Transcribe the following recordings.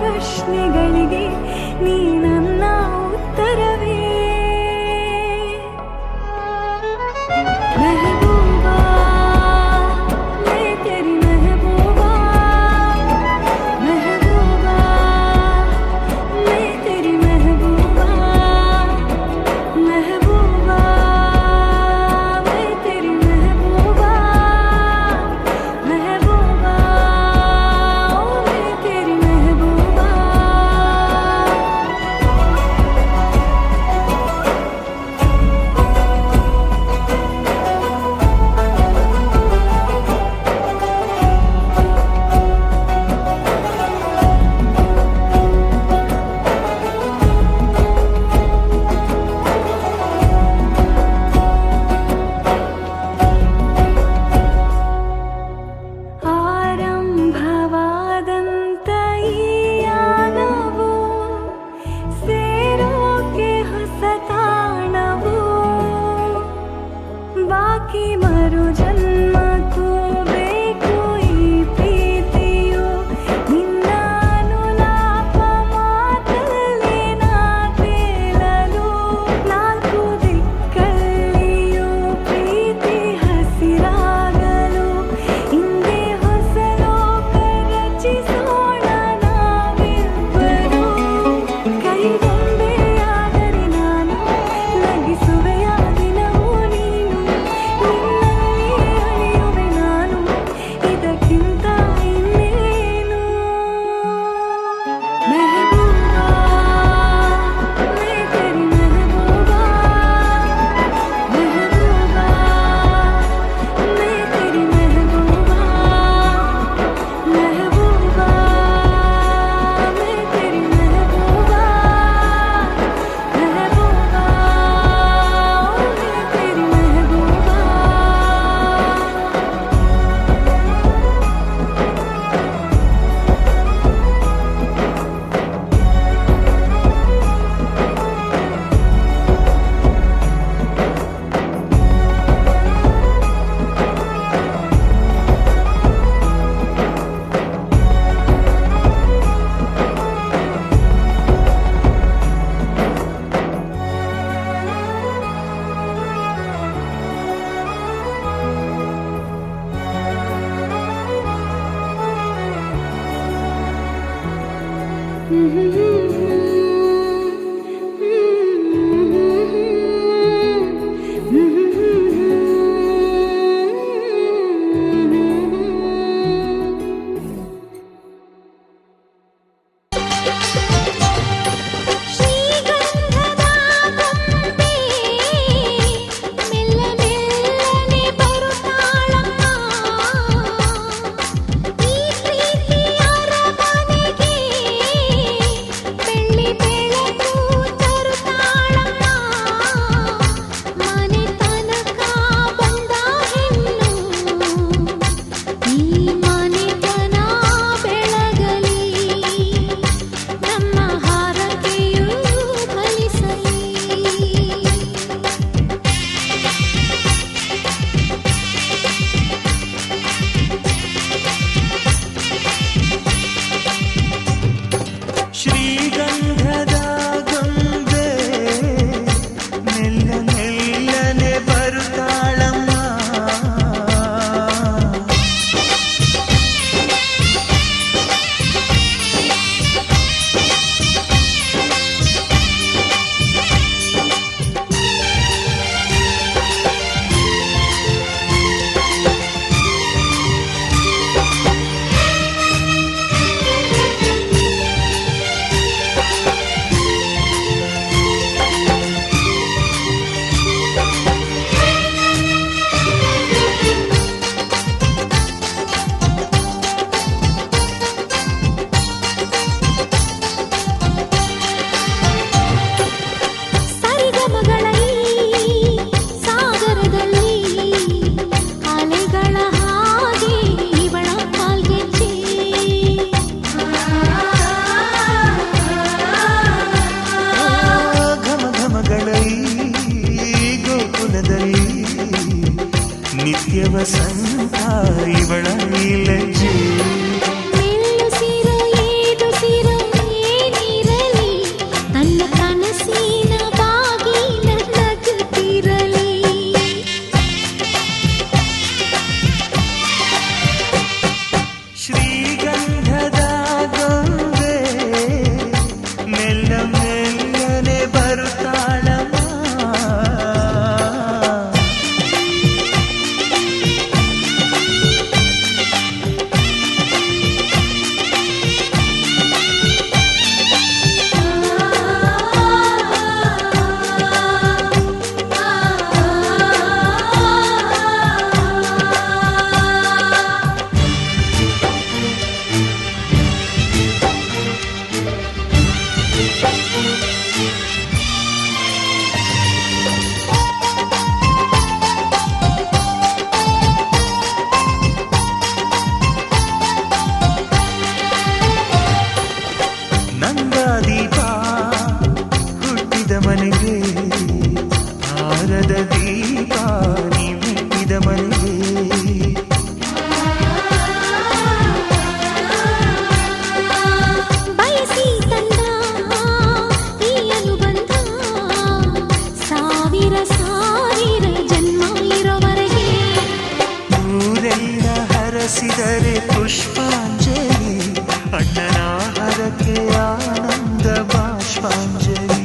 ಪ್ರಶ್ನೆಗಳಿಗೆ ನೀ ನನ್ನ ಉತ್ತರವೇ. ಮೆಹಬೂಬಾ ಮೈ ತೆರಿ ಮೆಹಬೂಬಾ, ಮೆಹಬೂಬಾ ಮೈ ತೆರಿ ಮೆಹಬೂಬಾ, ಮೆಹಬೂಬಾ ಮೈ ತೆರಿ ಮೆಹಬೂಬಾ, ಮೆಹಬೂಬಾ ಮೈ ತೆರಿ ಮೆಹಬೂಬಾ. ಆರಂಭವಾದಂತ ಈ ಯಾನವು ಸೇರೋಕೆ ಹೊಸ ತಾಣವು, ಬಾಕಿ ಮರು ಜನ್ಮಕ್ಕೂ ಬೇಕು ಈ ಪ್ರೀತಿಯು. ನಿನ್ನ ಅನುಲಾಪ ಮಾತಲ್ಲಿ ನಾ ತೇಲಲು, ನಾಲ್ಕು ದಿಕ್ಕಲ್ಲಿಯೂ ಪ್ರೀತಿ ಹಸಿರಾಗಲು. ಹಿಂದೆ ಹೊಸ ಲೋಕ ರಚಿಸೋಣ ನಾವಿಬ್ಬರು. ಕೈಗೊಂಬೆಯಾದರೆ ನಾನು, ನಗಿಸುವೆಯ ದಿನವೂ ನೀನು. ನಿನ್ನಲ್ಲಿ ಅಳಿಯುವೆ ನಾನು, ಇದಕ್ಕಿಂತ ಇನ್ನೇನು. ಮೆಹಬೂಬಾ ಮೈ ತೆರಿ ಮೆಹಬೂಬಾ, ಮೆಹಬೂಬಾ ಮೈ ತೆರಿ ಮೆಹಬೂಬಾ, ಮೆಹಬೂಬಾ ಮೈ ತೆರಿ ಮೆಹಬೂಬಾ, ಮೆಹಬೂಬಾ ಮೈ ತೆರಿ ಮೆಹಬೂಬಾ. ಶ್ರೀಗಂಧದ ಗೊಂಬೆ ಮೆಲ್ಲ ಮೆಲ್ಲನೆ ಬರುತ್ತಾಳಮ್ಮ, ಈ ಪ್ರೀತಿಯ ಅರಮನೆಗೆ ಬೆಳ್ಳಿ ಬೆಳಕು ತರುತ್ತಾಳಮ್ಮ. ಮನೆ ತನಕ ಬಂದ ಹೆಣ್ಣು ಈ ಮನೆತನ ಬೆಳಗಲಿ, ನಮ್ಮ ಹಾರಕೆಯು ಫಲಿಸಲಿ. ಶ್ರೀಗಂಧದ ಗೊಂಬೆ ಮೆಲ್ಲ ಮೆಲ್ಲನೆ ಬರುತ್ತಾಳಮ್ಮ, ಸರಿಗಮಗಳ ಈ ಸಾಗರದಲ್ಲಿ ಅಲೆಗಳ ಹಾಗೆ ಇವಳ ಕಾಲ್ಗೆಜ್ಜೆ. ಘಮ ಘಮಗಳ ಈ ಗೋಕುಲದಲ್ಲಿ ನಿತ್ಯ ವಸಂತ ಇವಳ ಈ ಲಜ್ಜೆ. ಮೆಲ್ಲುಸಿರು ಏದುಸಿರು ಶೃಂಗಾರಕ್ಕೆ ಆನಂದ ಬಾಷ್ಪಾಂಜಲಿ.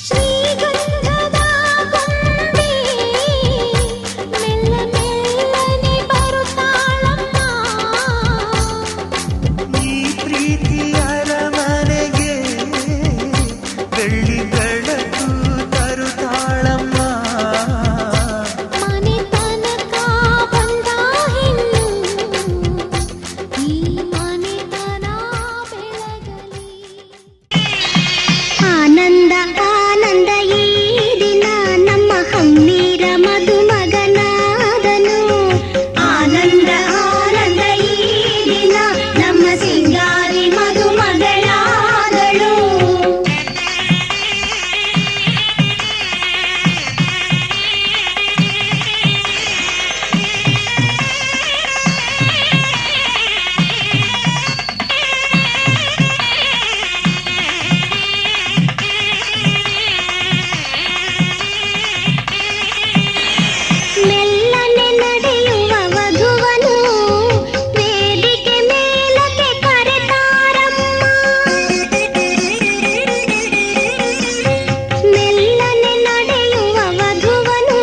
ಶ್ರೀಗಂಧದ ಗೊಂಬೆ ಮೆಲ್ಲ ಮೆಲ್ಲನೆ ಬರುತ್ತಾಳಮ್ಮ. ಈ ಪ್ರೀತಿಯ ಅರಮನೆಗೆ ಬೆಳ್ಳಿ ಬೆಳಕು ತರುತ್ತಾಳಮ್ಮ. ಮನೆ ತನಕ ಬಂದ ಹೆಣ್ಣು ಈ ಮನೆತನ ಬೆಳಗಲಿ. ಆನಂದ ಆನಂದ ಈ ದಿನ ನಮ್ಮ ಹಮ್ಮೀರ ಮದುಮಗನಾದನು. ಆನಂದ ಆನಂದ ಈ ದಿನ ನಮ್ಮ ಸಿಂಗಾರಿ ಮದುಮಗಳಾದಳು. ಮೆಲ್ಲನೆ ನಡೆಯುವ ವಧುವನು ವೇದಿಕೆ ಮೇಲಕ್ಕೆ ಕರೆತಾರಮ್ಮ. ಮೆಲ್ಲನೆ ನಡೆಯುವ ವಧುವನು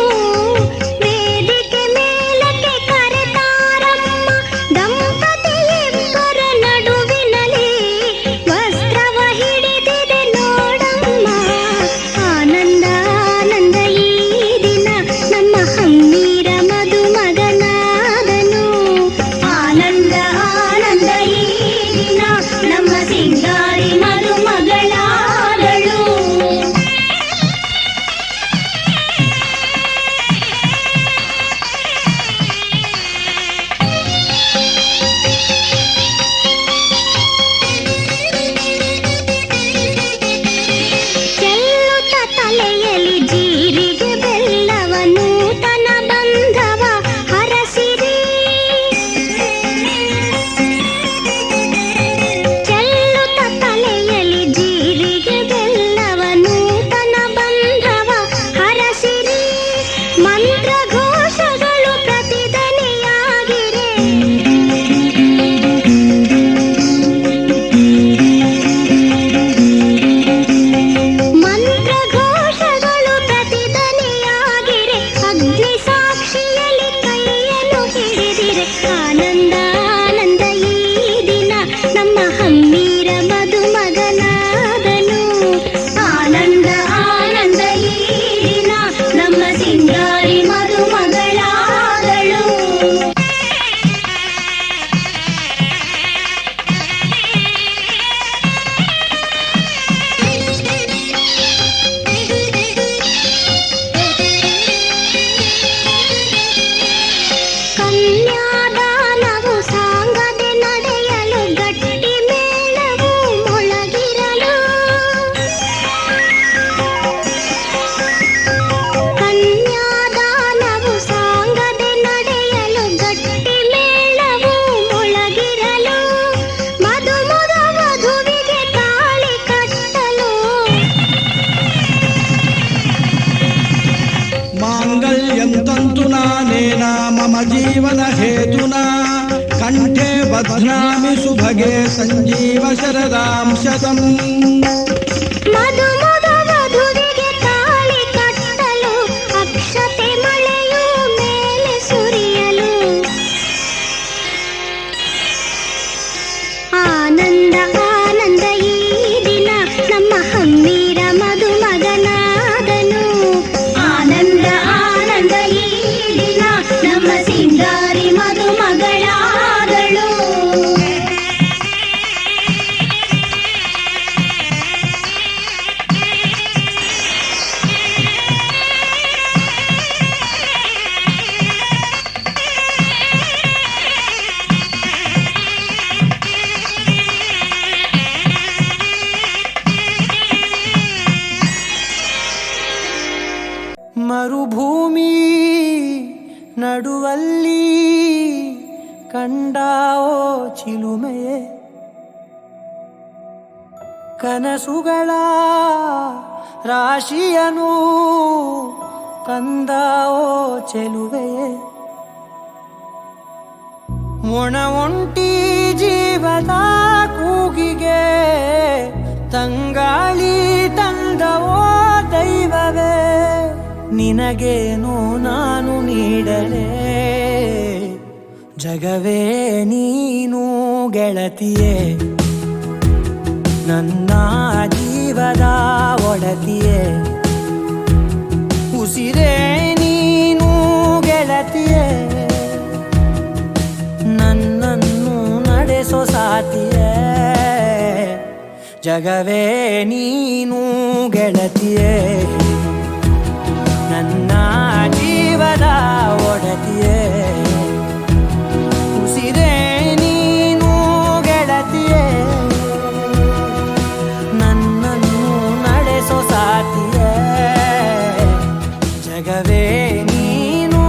ವೇದಿಕೆ ಮೇಲಕ್ಕೆ ಕರೆತಾರಮ್ಮ. ದಂಪತಿಯಿಬ್ಬರ ನಡುವಿನಲ್ಲಿ ವಸ್ತ್ರವ ಹಿಡಿದಿದೆ ನೋಡಮ್ಮ. ಆನಂದ ಆನಂದ ಈ ದಿನ ನಮ್ಮ ಹಮ್ಮೀರ ಮದುಮಗನಾದನು. ಆನಂದ ಆನಂದ ಈ ದಿನ ನಮ್ಮ ಸಿಂಗಾರಿ ಮದುಮಗಳಾದಳು. ಚೆಲ್ಲುತ್ತ ತಲೆಯಲ್ಲಿ ಜೀರಿಗೆ ಬೆಲ್ಲವ ನೂತನ ಬಂಧವ ಹರಸಿರಿ. ಚೆಲ್ಲುತ್ತ ತಲೆಯಲ್ಲಿ ಜೀರಿಗೆ ಬೆಲ್ಲವ ನೂತನ ಬಂಧವ ಹರಸಿರಿ. ಮಂತ್ರ ಘೋಷಗಳು ಪ್ರತಿಧ್ವನಿಯಾಗಿರೆ. ಮಂತ್ರ ಘೋಷಗಳು ಪ್ರತಿಧ್ವನಿಯಾಗಿರೆ. ಅಗ್ನಿ ಸಾಕ್ಷಿಯಲ್ಲಿ ಕೈಯನ್ನು ಹಿಡಿದಿರೆ. ಆನಂದ ಆನಂದ ಈ ದಿನ ನಮ್ಮ ಹಮ್ಮೀರ ಮದುಮಗನಾದನು. ಆನಂದ ಆನಂದ ಈ ದಿನ ನಮ್ಮ ಸಿಂಗಾರಿ ಮದುಮಗಳಾದಳು. ಕನ್ಯಾದಾನವು ಸಾಂಗದೆ ನಡೆಯಲು ಗಟ್ಟಿ ಮೇಳವು ಮೊಳಗಿರಲು. ಕನ್ಯಾದಾನವು ಸಾಂಗದೆ ನಡೆಯಲು ಗಟ್ಟಿ ಮೇಳವು ಮೊಳಗಿರಲು. ಮದುಮಗ ವಧುವಿಗೆ ತಾಳಿ ಕಟ್ಟಲು. ಮಾಂಗಲ್ಯಂ ತಂತುನಾನೇನ ಮಮ ಜೀವನ ಹೇತುನಾ ಕಂಠೆ ಬಧ್ನಾಮಿ ಸುಭಗೆ ಸಂಜೀವ ಶರದಾಂ ಶತಂ. ಮದುಮಗ ವಧುವಿಗೆ ತಾಳಿ ಕಟ್ಟಲು ಅಕ್ಷತೆ ಮಳೆಯು ಮೇಲೆ ಸುರಿಯಲು. ಆನಂದ ಆನಂದ ಈ ದಿನ ನಮ್ಮ ಹಮ್ಮೀರ ಮದುಮಗನಾದನು. ಆನಂದ ಆನಂದ ಈ ದಿನ ನಮ್ಮ ಸಿಂಗಾರಿ ಮದುಮಗಳಾದಳು. ಮರುಭೂಮಿ ನಡುವಲ್ಲಿ ಕಂಡಾವೋ ಚಿಲುಮೆಯೇ, ಕನಸುಗಳ ರಾಶಿಯನು ತಂದಾವೋ ಚೆಲುವೆಯೇ. ಒಣ ಒಂಟಿ ಜೀವದ ಕೂಗಿಗೆ ತಂಗಾಳಿ ತಂದವೋ ದೈವವೇ, ನಿನಗೇನು ನಾನು ನೀಡಲೇ ಜಗವೇ ನೀನು ಗೆಳತಿಯೇ, ನನ್ನ ಜೀವದ ಒಡತಿಯೇ, ಉಸಿರೇ ನೀನು ಗೆಳತಿಯೇ, ನನ್ನನ್ನು ನಡೆಸೋ ಸಾತಿಯೇ, ಜಗವೇ ನೀನು ಗೆಳತಿಯೇ, ನನ್ನ ಜೀವದ ಒಡತಿಯೇ, ಉಸಿರೇ ನೀನು ಗೆಳತಿಯೇ, ನನ್ನನ್ನು ನಡೆಸೋ ಸಾತಿಯೇ, ಜಗವೇ ನೀನು.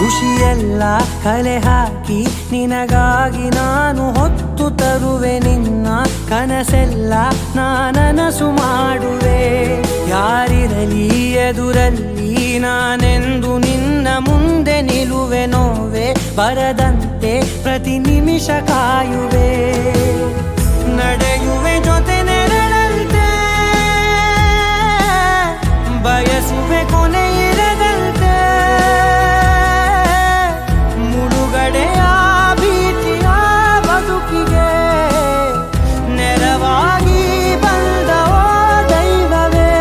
ಖುಷಿಯೆಲ್ಲ ಕಲೆ ಹಾಕಿ ನಿನಗಾಗಿ ನಾನು ಹೊತ್ತು ತರುವೆ, ನಿನ್ನ ಕನಸೆಲ್ಲ ನಾನನಸು ಮಾಡುವೆ, ಯಾರಿರಲಿ ಎದುರಲ್ಲಿ ನಾನೆಂದು ನಿನ್ನ ಮುಂದೆ ನಿಲ್ಲುವೆ, ನೋವೆ ಬರದಂತೆ ಪ್ರತಿ ನಿಮಿಷ ಕಾಯುವೆ, ನಡೆಯುವೆ ಜೊತೆ ನೆರಳಂತೆ, ಬಯಸುವೆ ಕೊನೆ ಇರದಂತೆ, ಮುಳುಗಡೆಯ ಭೀತಿಯ ಬದುಕಿಗೆ ನೆರವಾಗಿ ಬಂದವೋ ದೈವವೇ,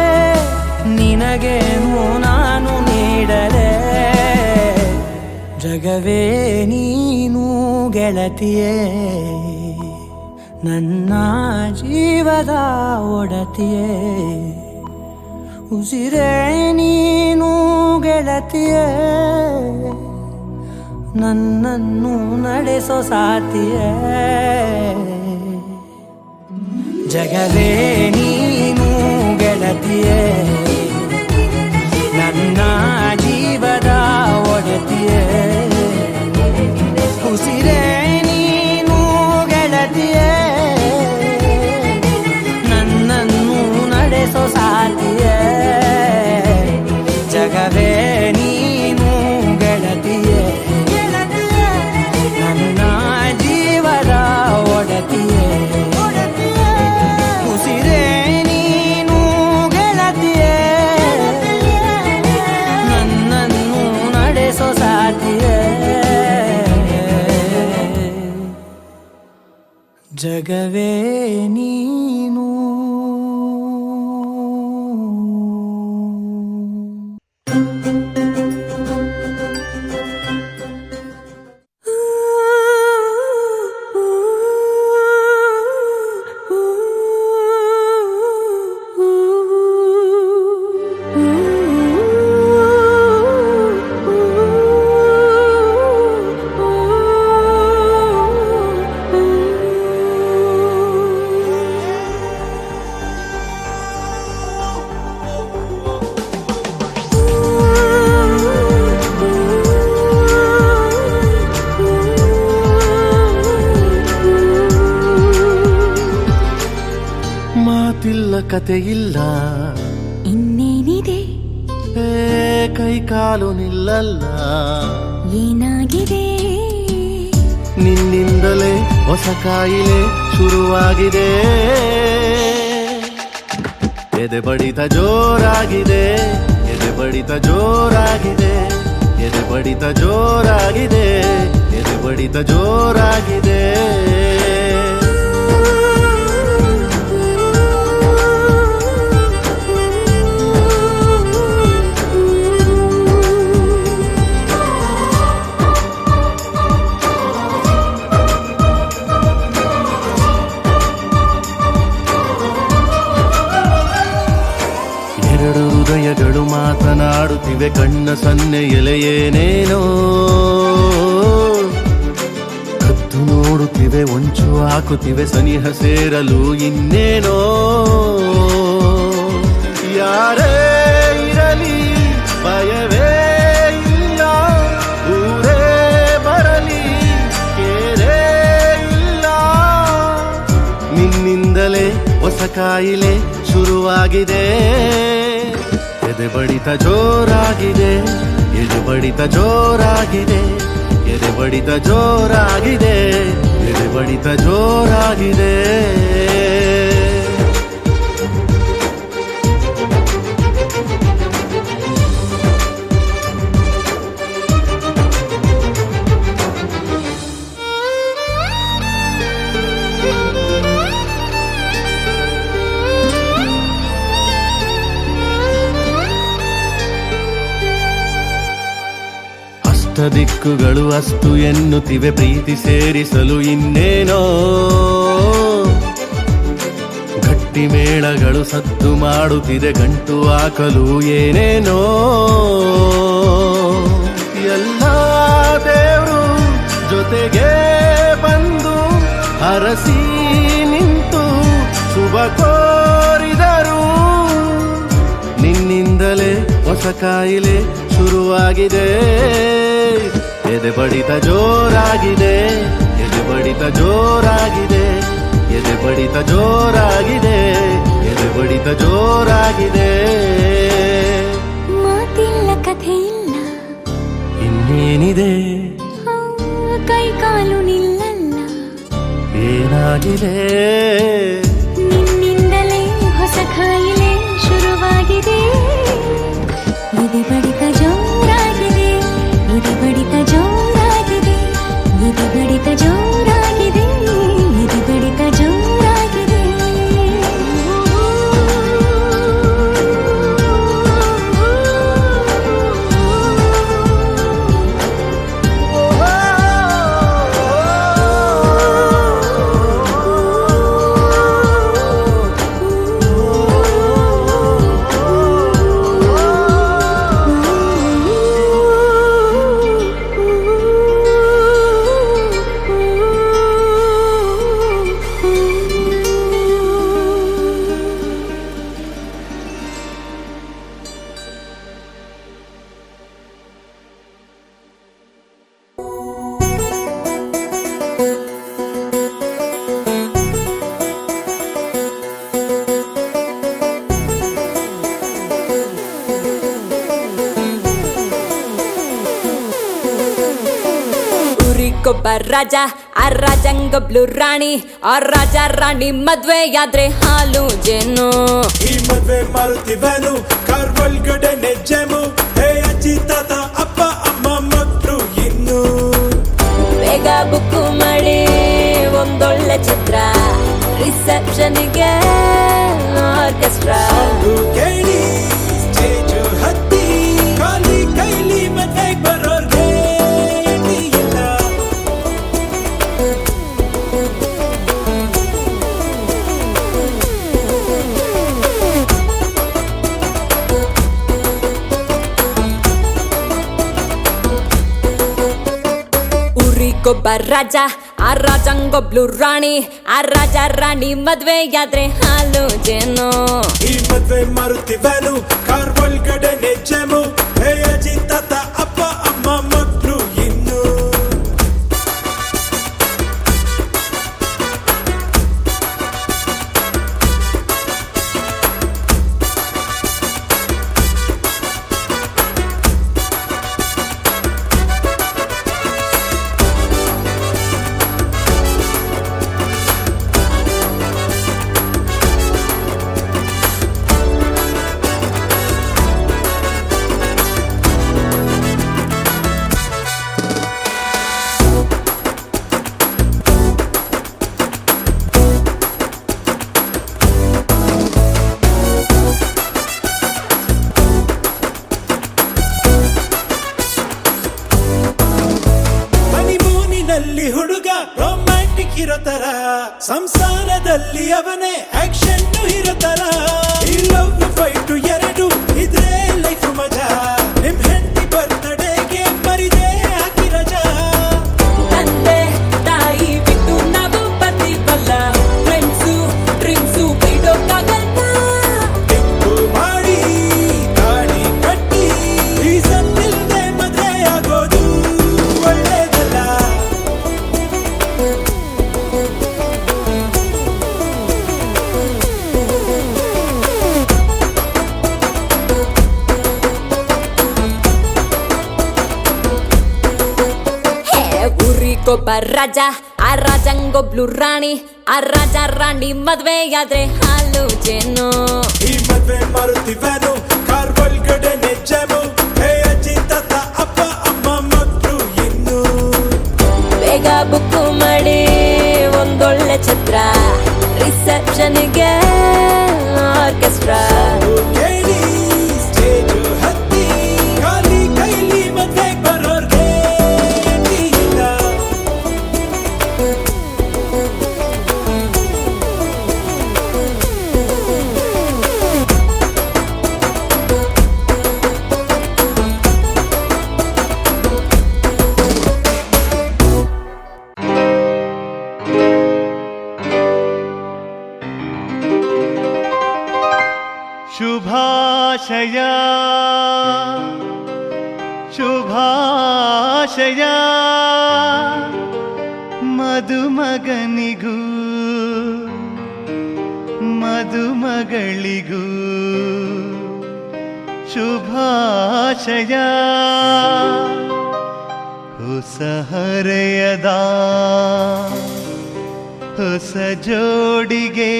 ನಿನಗೇನು ನಾನು ನೀಡಲೇ ಜಗವೇ ನೀನು ಗೆಳತಿಯೇ, ನನ್ನ ಜೀವದ ಒಡತಿಯೇ, ಉಸಿರೇ ನೀನು ಗೆಳತಿಯೇ, ನನ್ನನ್ನು ನಡೆಸೋ ಸಾತಿಯೇ, ಜಗವೇ ನೀನು ಗೆಳತಿಯೇ, ನನ್ನ ಜೀವದ ಒಡತಿಯೇ, ಉಸಿರೇ ನೀನು ಗೆಳತಿಯೇ, ನನ್ನನ್ನು ನಡೆಸೋ ಸಾತಿಯೇ, ಜಗವೇ ನೀನು ಗೆಳತಿಯೇ, ನನ್ನ ಜೀವದ ಒಡತಿಯೇ, ಉಸಿರೇ ನೀನು ಗೆಳತಿಯೇ, ನನ್ನನ್ನು ನಡೆಸೋ ಸಾತಿಯೇ, ಜಗವೇ ನೀನು. ಮಾತಿಲ್ಲ ಕತೆಯಿಲ್ಲ ಇನ್ನೇನಿದೆ, ಕೈ ಕಾಲು ನಿಲ್ಲಲ್ಲ, ಏನಾಗಿದೆ, ನಿನ್ನಿಂದಲೇ ಹೊಸ ಕಾಯಿಲೆ ಶುರುವಾಗಿದೆ, ಎದೆ ಬಡಿತ ಜೋರಾಗಿದೆ, ಎದೆ ಬಡಿತ ಜೋರಾಗಿದೆ, ಎದೆ ಬಡಿತ ಜೋರಾಗಿದೆ, ಎದೆ ಬಡಿತ ಜೋರಾಗಿದೆ. ಎರಡು ಹೃದಯಗಳು ಮಾತನಾಡುತ್ತಿವೆ ಕಣ್ಣ ಸನ್ನೆಯಲೆ ಏನೇನೋ ಕತ್ತು ನೋಡುತ್ತಿವೆ ಒಂಚು ಹಾಕುತ್ತಿವೆ ಸನಿಹ ಸೇರಲು ಇನ್ನೇನೋ ಯಾರೇ ಇರಲಿ ಭಯವೇ ಇಲ್ಲ ಊರೇ ಬರಲಿ ಕೇರೇ ಇಲ್ಲ ನಿನ್ನಿಂದಲೇ ಹೊಸ ಕಾಯಿಲೆ ಶುರುವಾಗಿದೆ ಎದೆ ಬಡಿತ ಜೋರಾಗಿದೆ ಎದೆ ಬಡಿತ ಜೋರಾಗಿದೆ ಎದೆ ಬಡಿತ ಜೋರಾಗಿದೆ ಎದೆ ಬಡಿತ ಜೋರಾಗಿದೆ ದಿಕ್ಕುಗಳು ಅಸ್ತು ಎನ್ನುತ್ತಿವೆ ಪ್ರೀತಿ ಸೇರಿಸಲು ಇನ್ನೇನೋ ಗಟ್ಟಿ ಮೇಳಗಳು ಸದ್ದು ಮಾಡುತ್ತಿದೆ ಗಂಟು ಹಾಕಲು ಏನೇನೋ ಎಲ್ಲ ದೇವರು ಜೊತೆಗೆ ಬಂದು ಹರಸಿ ನಿಂತು ಶುಭ ಕೋರಿದರು ನಿನ್ನಿಂದಲೇ ಹೊಸ ಕಾಯಿಲೆ ಶುರುವಾಗಿದೆ ಎದೆ ಬಡಿತ ಜೋರಾಗಿದೆ ಎದೆ ಬಡಿತ ಜೋರಾಗಿದೆ ಎದೆ ಬಡಿತ ಜೋರಾಗಿದೆ ಎದೆ ಬಡಿತ ಜೋರಾಗಿದೆ ಮಾತಿಲ್ಲ ಕಥೆ ಇಲ್ಲ ಇನ್ನೇನಿದೆ ಕೈ ಕಾಲು ನಿಲ್ಲಲ್ಲ ಏನಾಗಿದೆ ನಿನ್ನಿಂದಲೇ ಹೊಸ ಕಾಯಿಲೆ ಶುರುವಾಗಿದೆ ಎದೆ ಬಡಿತ ಜೋರಾಗಿದೆ ಎದೆ ಬಡಿತ ಜೋರಾಗಿದೆ ಎದೆ ಬಡಿತ ಜೋರಾಗಿದೆ ಎದೆ ಬಡಿತ ಜೋರಾಗಿದೆ ಊರಿಗೊಬ್ಬ ರಾಜ ಆ ರಾಜಂಗ ಬ್ಲೂ ರಾಣಿ ಆ ರಾಜ ರಾಣಿ ಮದ್ವೆಯಾದ್ರೆ ಹಾಲು ಜೇನು ಈ ಮದ್ವೆ ಮಾರುತ್ತಿವನು ಕಾರ್ ಒಳಗಡೆ ನೆಜ್ಜೆಮು ಹೇ ಅಜ್ಜಿ ತಾತ ಅಪ್ಪ ಅಮ್ಮ ಮಕ್ಕಳು ಇನ್ನು ಬೇಗ ಬುಕ್ಕು ಮಾಡಿ ಒಂದೊಳ್ಳೆ ಚಿತ್ರ ರಿಸೆಪ್ಷನ್ಗೆ ಆರ್ಕೆಸ್ಟ್ರಾ ಕೇಳಿ ಸ್ಟೇಜು ಹತ್ತಿ ಖಾಲಿ ಕೈಲಿ ಮದ್ವೆಗೆ ಬರೋರ್ಗೆ ಇಲ್ಲ ಊರಿಗೊಬ್ಬ ರಾಜ ಆ ರಾಜಂಗೊಬ್ಳು ರಾಣಿ ಆ ರಾಜ ರಾಣಿ ಮದ್ವೆಯಾದ್ರೆ ಹಾಲು ಜೇನು ಈ ಮದ್ವೆ ಮಾರುತ್ತಿವನು ಕಾರ್ ಒಳಗಡೆ ನೆಜ್ಜೆಮು ಹೇ ಅಜ್ಜಿ ತಾತ ಅಪ್ಪ ಅಮ್ಮ ಮಕ್ಕಳು ಇನ್ನು ಹುಡುಗ ರೊಮ್ಯಾಂಟಿಕ್ ಇರೋ ತರ ಸಂಸಾರದಲ್ಲಿ ಅವನೇ ಆಕ್ಷನ್ ಇರೋ ತರ ಈ ಲವ್ ಫೈಟ್ ಎರಡು ಊರಿಗೊಬ್ಬ ರಾಜ ಆ ರಾಜಂಗೊಬ್ಳು ರಾಣಿ ಆ ರಾಜ ರಾಣಿ ಮದ್ವೆಯಾದ್ರೆ ಹಾಲು ಜೇನು ಈ ಮದ್ವೆ ಮಾರುತಿವನು ಕಾರ್ ಒಳಗಡೆನೆ ಜಮು ಹೇ ಅಜ್ಜಿ ತಾತ ಅಪ್ಪ ಅಮ್ಮ ಮಕ್ಕಳು ಇನ್ನು ಬೇಗ ಬುಕ್ಕು ಮಾಡಿ ಒಂದೊಳ್ಳೆ ಛತ್ರ ರಿಸೆಪ್ಷನ್ಗೆ ಆರ್ಕೆಸ್ಟ್ರಾ ಕೇಳಿ ಸ್ಟೇಜ್ ಹತ್ತಿ ಖಾಲಿ ಕೈಲಿ ಮದ್ವೆ ಬರೋರ್ಗೆ ಇಲ್ಲ ಶುಭಾಶಯ ಶುಭಾಶಯ ಮದುಮಗನಿಗೂ ಮದುಮಗಳಿಗೂ ಶುಭಾಶಯ ಹೊಸ ಹರೆಯದ ಹೊಸ ಜೋಡಿಗೆ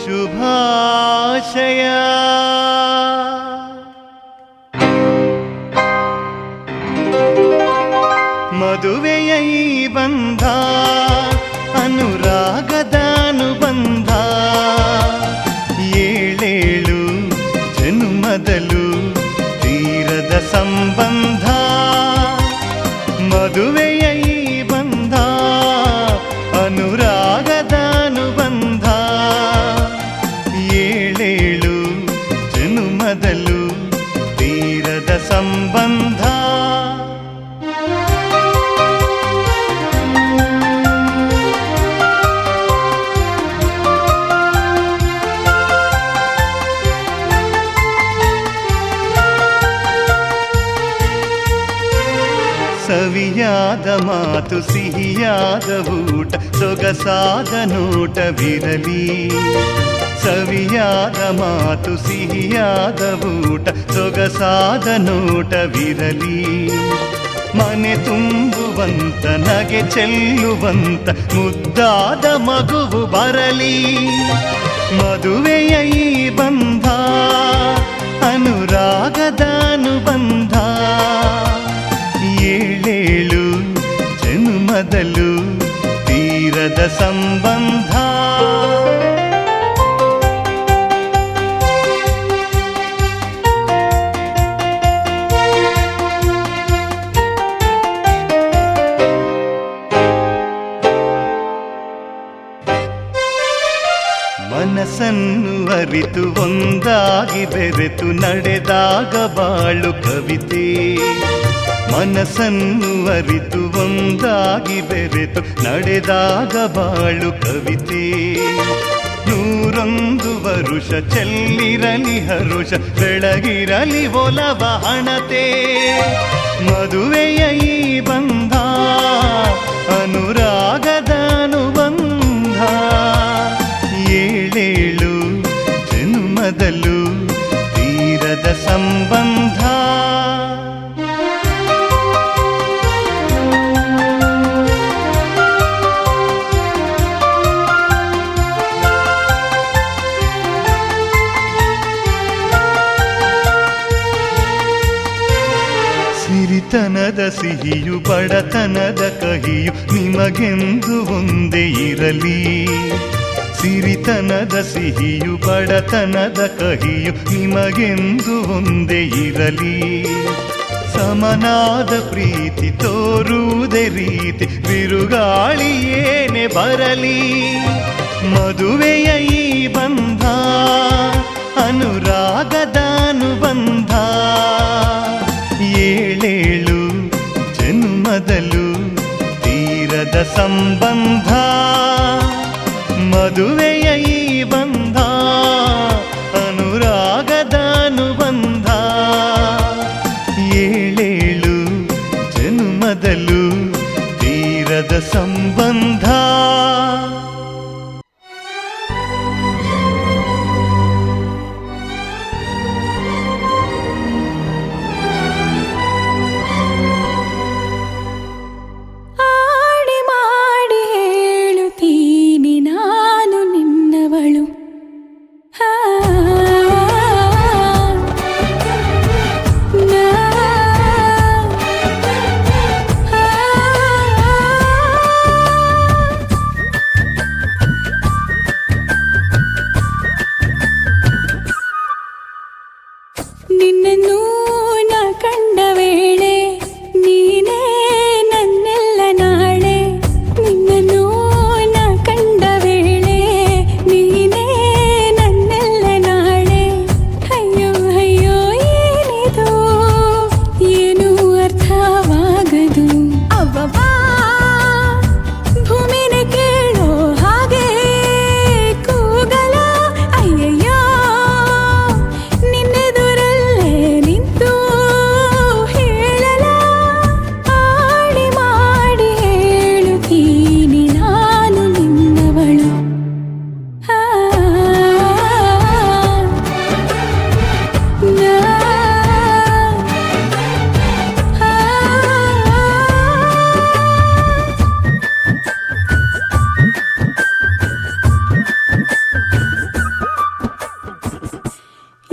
ಶುಭಾಶಯ ಮದುವೆಯ ಈ ಬಂಧ ಅನುರಾಗದ ಅನುಬಂಧ ಏಳೇಳು ಜನ್ಮದಲು ತೀರದ ಸಂಬಂಧ ಮದುವೆಯ ಈ ಬಂಧ ಅನುರಾಗದ ಅನುಬಂಧ ಏಳೇಳು ಜನ್ಮದಲು ತೀರದ ಸಂಬಂಧ ಸವಿಯಾದ ಮಾತು ಸಿಹಿಯಾದ ಊಟ ಸೊಗಸಾದ ನೋಟವಿರಲಿ ಸವಿಯಾದ ಮಾತು ಸಿಹಿಯಾದ ಊಟ ಸೊಗಸಾದ ನೋಟವಿರಲಿ ಮನೆ ತುಂಬುವಂತ ನಗೆ ಚೆಲ್ಲುವಂತ ಮುದ್ದಾದ ಮಗುವು ಬರಲಿ ಮದುವೆಯ ಈ ಬಂಧ ಅನುರಾಗದ ಅನುಬಂಧ ಏಳೇಳು ಜನ್ಮದಲು ತೀರದ ಸಂಬಂಧ ಮನಸ್ಸನ್ನು ಅರಿತು ಒಂದಾಗಿ ಬೆರೆತು ನಡೆದಾಗ ಬಾಳು ಕವಿತೆ ಮನಸ್ಸನ್ನು ಅರಿತು ಒಂದಾಗಿ ಬೆರೆತು ನಡೆದಾಗ ಬಾಳು ಕವಿತೆ 101 ವರುಷ ಚೆಲ್ಲಿರಲಿ ಹರುಷ ಬೆಳಗಿರಲಿ ಒಲವ ಹಣತೆ ಮದುವೆಯ ಈ ಬಂಧ ಅನುರಾಗದ ಅನುಬಂಧ ಏಳೇಳು ಜನ್ಮದಲು ತೀರದ ಸಂಬಂಧ ಸಿರಿತನದ ಸಿಹಿಯು ಬಡತನದ ಕಹಿಯು ನಿಮಗೆಂದು ಒಂದೇ ಇರಲಿ ಸಿರಿತನದ ಸಿಹಿಯು ಬಡತನದ ಕಹಿಯು ನಿಮಗೆಂದು ಒಂದೇ ಇರಲಿ ಸಮನಾದ ಪ್ರೀತಿ ತೋರುವುದೇ ರೀತಿ ಬಿರುಗಾಳಿ ಏನೇ ಬರಲಿ ಮದುವೆಯ ಈ ಬಂಧ ಅನುರಾಗದ ಅನುಬಂಧ ಏಳೇಳು ಜನ್ಮದಲು ತೀರದ ಸಂಬಂಧ ಮದುವೆಯ ಈ ಬಂಧ ಅನುರಾಗದ ಅನುಬಂಧ ಏಳೇಳು ಜನ್ಮದಲು ತೀರದ ಸಂಬಂಧ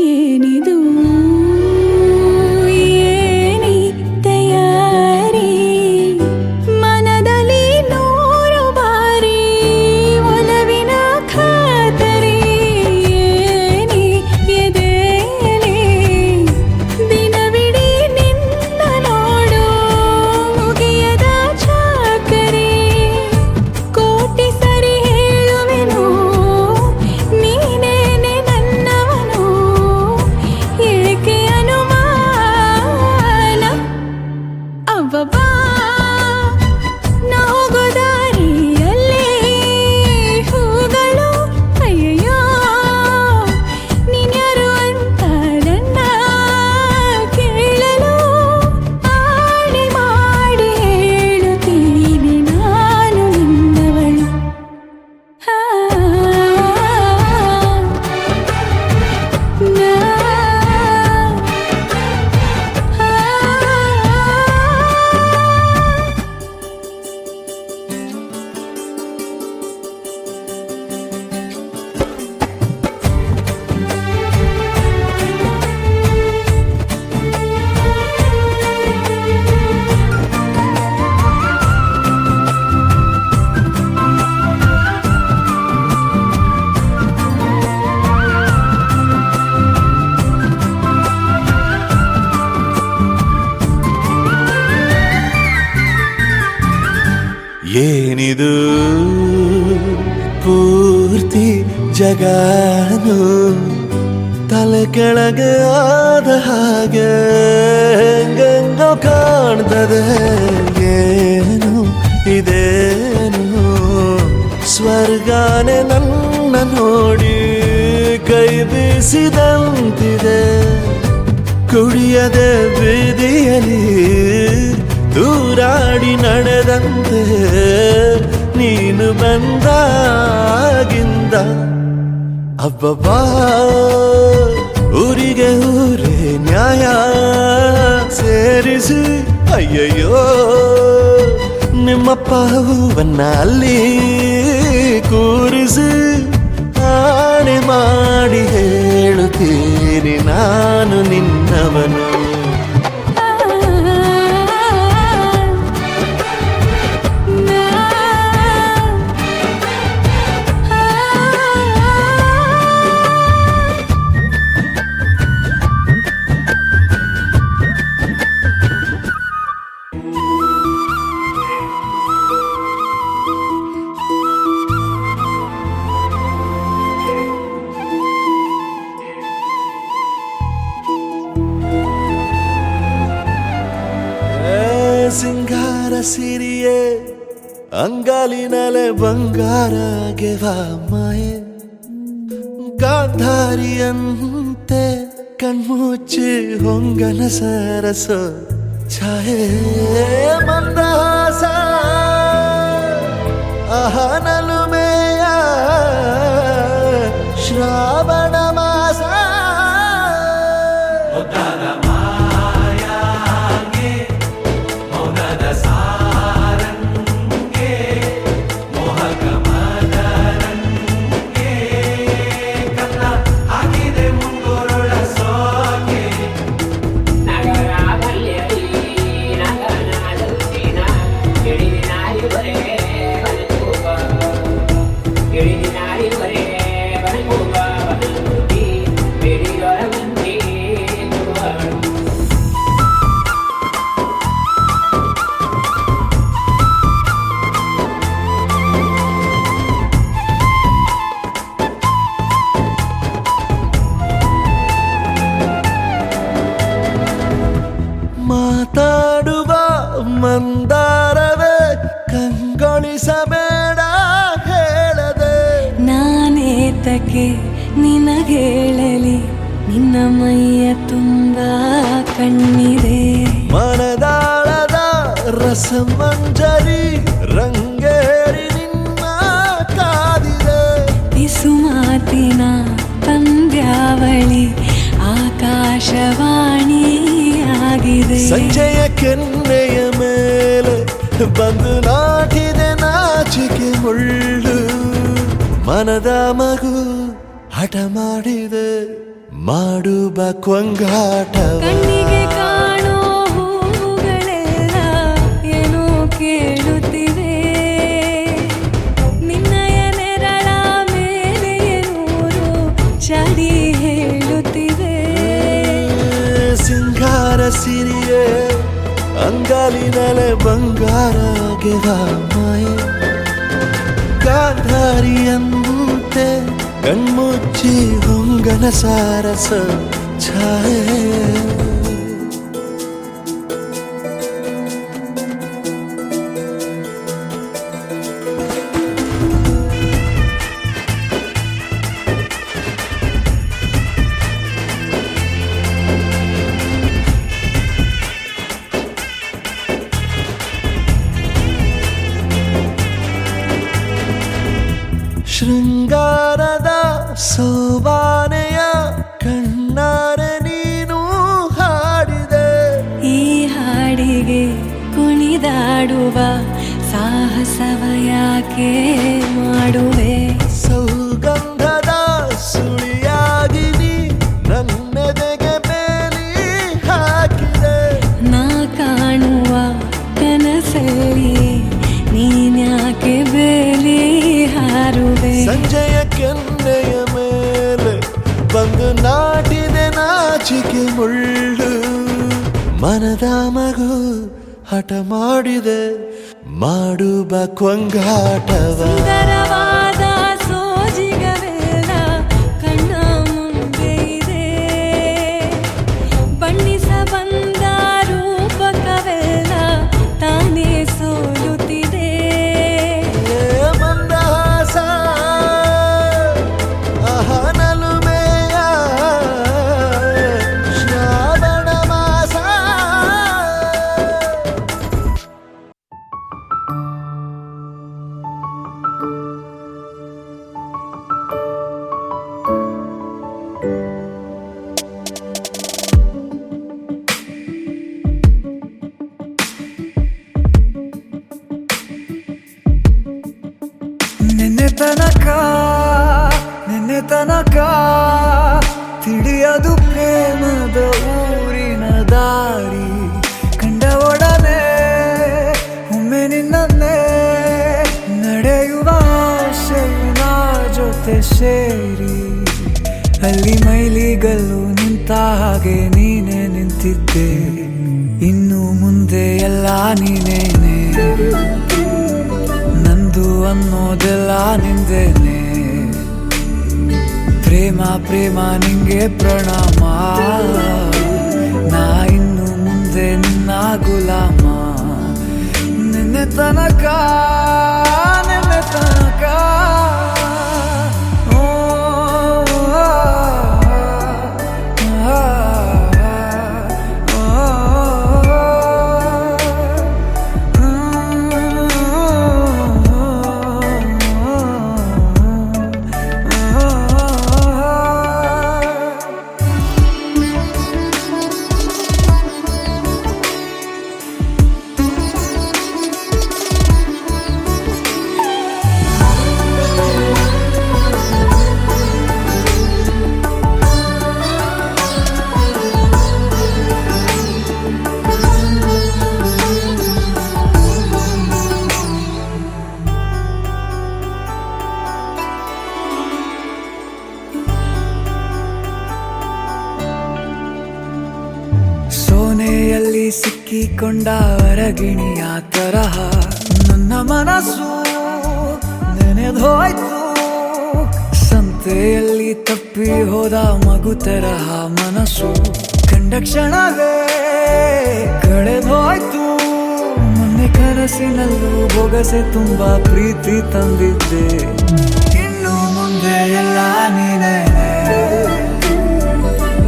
ಏನಿದು ಏನಿ ತಯಾರಿ ಮನದಲ್ಲಿ 100 ಬಾರಿ ಒಲವಿನ ಖಾತರಿ ಏನಿ ಎದೆಯಲ್ಲಿ ದಿನವಿಡೀ ನಿನ್ನ ನೋಡು ಮುಗಿಯದ ಚಾಕರಿ ಕೋಟಿ ಸರಿ ಹೇಳುವೆನು ನೀನೇನೆ ನನ್ನವನು ಏಕೆ ಅನುಮಾನ ಅವ್ವಬ್ಬಾ ನಾ ಹೋಗೋ ದಾರಿಯಲ್ಲಿ ಹೂಗಳು ಅಯ್ಯಯ್ಯೋ ನೀನ್ಯಾರು ಅಂತ ನನ್ನ ಕೇಳಲು ಆಣೆ ಮಾಡಿ ಹೇಳುತ್ತೀನಿ ನಾನು ನಿನ್ನವಳು ಏನಿದು ಪೂರ್ತಿ ಜಗಾನು ತಲೆ ಕೆಳಗೆ ಆದ ಹಾಗೆ ಹೆಂಗೆಂಗೋ ಕಾಣ್ತದೆ ಏನು ಇದೇನು ಸ್ವರ್ಗಾನೆ ನನ್ನ ನೋಡಿ ಕೈ ಬೀಸಿದಂತಿದೆ ಕುಡಿಯದೆ ಬೀದಿಯಲ್ಲಿ ದೂರಾಡಿ ನಡೆದಂತೆ ನೀನು ಬಂದಾಗಿಂದ ಅಬ್ಬಬ್ಬಾ ಊರಿಗೆ ಊರೇ ನ್ಯಾಯ ಸೇರಿಸಿ ಅಯ್ಯಯ್ಯೋ ನಿಮ್ಮಪ್ಪ ಹೂವನ್ನ ಅಲ್ಲಿ ಕೂರಿಸಿ ಆಣೆ ಮಾಡಿ ಹೇಳುತ್ತೀನಿ ನಾನು ನಿನ್ನವನು ಸಿಂಗಾರ ಸಿರಿಯೇ ಅಂಗಾಲಿನಲೆ ಬಂಗಾರ ಗೆವಾ ಮಾಯೆ ಗಾಂಧಾರಿಯಂತೆ ಕಣ್ಮುಚ್ಚಿ ಹೊಂಗನ ಸರಸ ಛಾಯೆ ಮಂದಹಾಸ ಅಹನಲುಮೆಯ ಶ್ರಾವಣ ಮಾಸ ಮಾತಾಡುವ ಮಂದಾರವೇ ಕಂಗೊಳಿಸಬೇಡ ಹೇಳದೆ ನಾನೇತಕ್ಕೆ ನಿನಗೇಳಲಿ ನಿನ್ನ ಮೈಯ ತುಂಬ ಕಣ್ಣಿದೆ ಮನದಾಳದ ರಸಮಂಜರಿ ರಂಗೇರಿ ನಿನ್ನ ಕಾದಿದೆ ಬಿಸು ಮಾತಿನ ಪಂದ್ಯಾವಳಿ ಆಕಾಶವಾಣಿಯಾಗಿದೆ ಸಂಜೆಯ ಕೆನ್ನೆಯ ಮೇಲೆ ಬಂದು ನಾಟಿದೆ ನಾಚಿಕೆ ಮುಳ್ಳು ಮನದ ಮಗು ಹಠ ಮಾಡಿದೆ ಮಾಡುವ ಕೊಂಗಾಟವ ಕಣ್ಣಿಗೆ ಕಾಣೋ ಹೂವುಗಳೆಲ್ಲ ಏನೋ ಕೇಳುತ್ತಿವೆ ನಿನ್ನಯ ನೆರಳ ಮೇಲೆ ನೂರು ಚಾಡಿ ಹೇಳುತ್ತಿವೆ ಸಿಂಗಾರ ಸಿರಿಯೇ ಅಂಗಾಲಿನಲೆ ಬಂಗಾರ ಗೆದ ಮಾಯೆ ಗಾಂಧಾರಿಯಂತೆ ಕಣ್ಮುಚ್ಚಿ ಹೊಂಗನ ಸಾರಸ ಛಾಯೆ ಶೃಂಗಾರದ ಸೋಬಾನೆಯ ಕಣ್ಣಾರೆ ನೀನು ಹಾಡಿದೆ ಈ ಹಾಡಿಗೆ ಕುಣಿದಾಡುವ ಸಾಹಸವ ಯಾಕೆ ಮಾಡುವೆ ಸೌಗಂಧದ ಸುಳಿಯಾಗಿ ನೀ ನನ್ನೆದೆಗೆ ಬೇಲಿ ಹಾಕಿದೆ ನಾ ಕಾಣುವ ಕನಸಲ್ಲಿ ನೀನ್ಯಾಕೆ ಬೇಲಿ ಹಾರುವೆ ಸಂಜೆಯ ಕೆನ್ನೆಯ ಮೇಲೆ ಬಂದು ನಾಟಿದೆ ನಾಚಿಕೆ ಮುಳ್ಳು ಮನದ ಮಗು ಹಠ ಮಾಡಿದೆ ಮಾಡುವ ಕೊಂಗಾಟವ ಸುಂದರವಾದ ಸೋಜಿಗವೆಲ್ಲ ಕಣ್ಣ ಮುಂದೆ ಇದೆ ಬಣ್ಣಿಸ ಬಂದ ರೂಪಕವೆಲ್ಲ ತಾನೇ ಸೋಲುತ್ತಿದೆ ಮಂದಹಾಸ ಅಹನಲುಮೆಯ ಶ್ರಾವಣ ಮಾಸ ನಿನ್ನೆ ತನಕ ತಿಳಿಯದು ಪ್ರೇಮದ ಊರಿನ ದಾರಿ ಕಂಡ ಒಡನೆ ಒಮ್ಮೆ ನಿನ್ನೇ ನಡೆಯುವ ಆಸೆಯ ಜೊತೆ ಸೇರಿ ಅಲ್ಲಿ ಮೈಲಿಗಲ್ಲು ನಿಂತ ಹಾಗೆ ನೀನೆ ನಿಂತಿದ್ದೆ ಇನ್ನು ಮುಂದೆ ಎಲ್ಲ ನೀನೇನೆ ನಂದು ಅನ್ನೋದೆಲ್ಲ ನಿಂದೇನೆ ಪ್ರೇಮ ಪ್ರೇಮ ನಿಂಗೆ ಪ್ರಣಾಮ ನಾ ಇನ್ನು ಮುಂದೆ ನಿನ್ನ ಗುಲಾಮ ನಿನ್ನೆ ತನಕ ಓ, ಆ, ಆ, ಸೋನೆಯಲ್ಲಿ ಸಿಕ್ಕಿಕೊಂಡ ಹೊರಗಿಣಿಯ ತರಹ ನನ್ನ ಮನಸ್ಸು ನೆನೆದೋಯ್ತು ಸಂತೆಯಲ್ಲಿ ತಪ್ಪಿ ಹೋದ ಮಗು ತರಹ ಮನಸ್ಸು ಕಂಡ ಕ್ಷಣವೇ ಕಳೆದೋಯ್ತು ಮೊನ್ನೆ ಕನಸಿನಲ್ಲೂ ಬೊಗಸೆ ತುಂಬಾ ಪ್ರೀತಿ ತಂದಿದ್ದೆ ಇನ್ನು ಮುಂದೆ ಎಲ್ಲ ನೀನೇ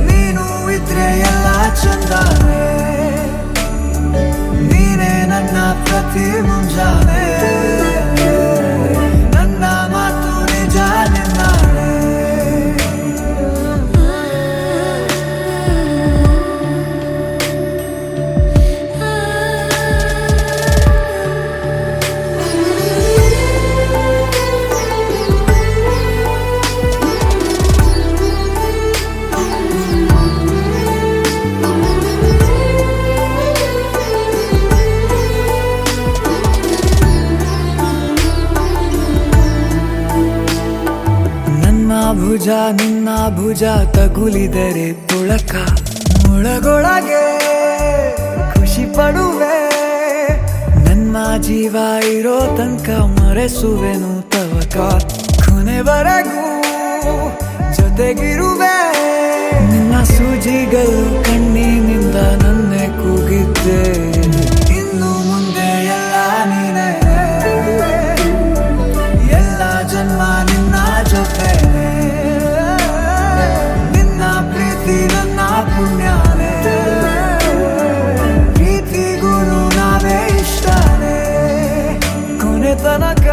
ನೀನು ಇದ್ರೆ ಎಲ್ಲ ಚಂದಾನೆ ನೀನೇ ನನ್ನ ಪ್ರತಿ ಮುಂಜಾನೆ ನನ್ನ ಮಾತು ನಿಜ ನಿನ್ನಾಳೆ ಭುಜ ನಿನ್ನ ಭುಜ ತಗುಲಿದರೆ ತುಳಕ ಮುಳಗೊಳಗೆ ಖುಷಿ ಪಡುವೆ ನನ್ನ ಜೀವ ಇರೋ ತನಕ ಮರೆಸುವೆನು ತವಕ ಕೊನೆವರೆಗೂ ಜೊತೆಗಿರುವೆ ನಿನ್ನ ಸೂಜಿಗಳು ಕಣ್ಣಿನಿಂದ ನನ್ನೆ ಕೂಗಿದ್ದೆ ಇನ್ನು ಮುಂದೆ ಎಲ್ಲ ನೀನೇ ಎಲ್ಲ ಜನ್ಮ ನಿನ್ನ ಜೊತೆ ನಿನ್ನ ಪ್ರೀತಿ ನನ್ನ ಪುಣ್ಯನೇ ಪ್ರೀತಿಗೂ ನಾವೇ ಇಷ್ಟನೇ ಕೊನೆ ತನಕ